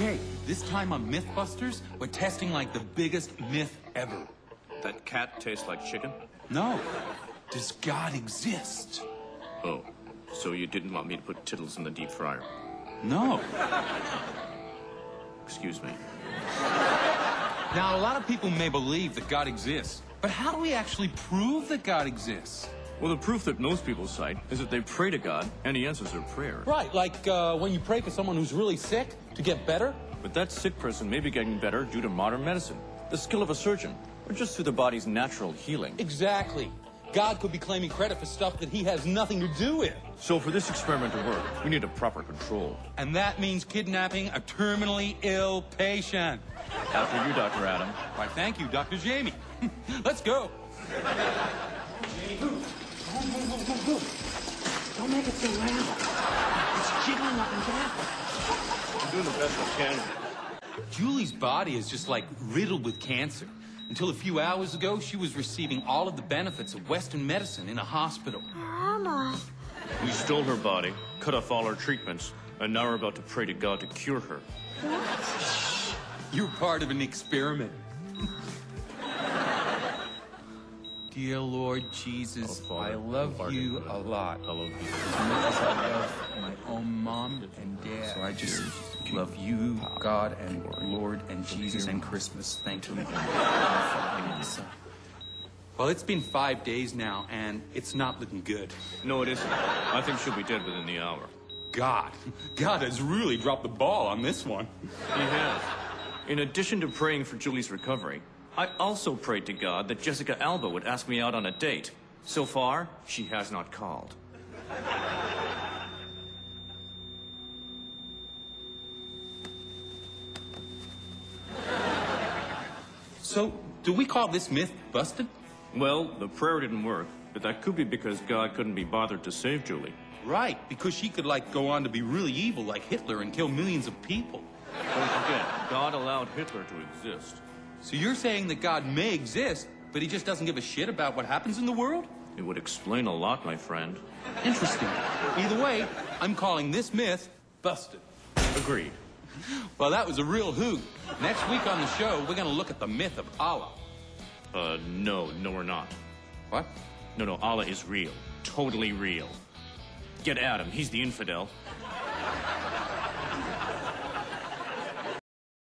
Okay, this time on MythBusters, we're testing like the biggest myth ever. That cat tastes like chicken? No. Does God exist? Oh, so you didn't want me to put Tittles in the deep fryer? No. Excuse me. Now, a lot of people may believe that God exists, but how do we actually prove that God exists? Well, the proof that most people cite is that they pray to God and he answers their prayer. Right, like when you pray for someone who's really sick to get better. But that sick person may be getting better due to modern medicine, the skill of a surgeon, or just through the body's natural healing. Exactly. God could be claiming credit for stuff that he has nothing to do with. So for this experiment to work, we need a proper control. And that means kidnapping a terminally ill patient. After you, Dr. Adam. Why, thank you, Dr. Jamie. Let's go. Don't make it so loud. It's jiggling up and down. I'm doing the best I can. Julie's body is just like riddled with cancer. Until a few hours ago, she was receiving all of the benefits of Western medicine in a hospital. Mama. We stole her body, cut off all her treatments, and now we're about to pray to God to cure her. What? You're part of an experiment. Dear Lord Jesus, I love you a lot. I love you. As I love my own mom and dad. So I just love you, God, and Lord, and Jesus, and Christmas. Thank you. Well, it's been 5 days now, and it's not looking good. No, it isn't. I think she'll be dead within the hour. God has really dropped the ball on this one. He has. In addition to praying for Julie's recovery, I also prayed to God that Jessica Alba would ask me out on a date. So far, she has not called. So, do we call this myth busted? Well, the prayer didn't work, but that could be because God couldn't be bothered to save Julie. Right, because she could, like, go on to be really evil like Hitler and kill millions of people. Don't forget, God allowed Hitler to exist. So you're saying that God may exist, but he just doesn't give a shit about what happens in the world? It would explain a lot, my friend. Interesting. Either way, I'm calling this myth busted. Agreed. Well, that was a real hoot. Next week on the show, we're going to look at the myth of Allah. No, we're not. What? No, Allah is real. Totally real. Get Adam, he's the infidel.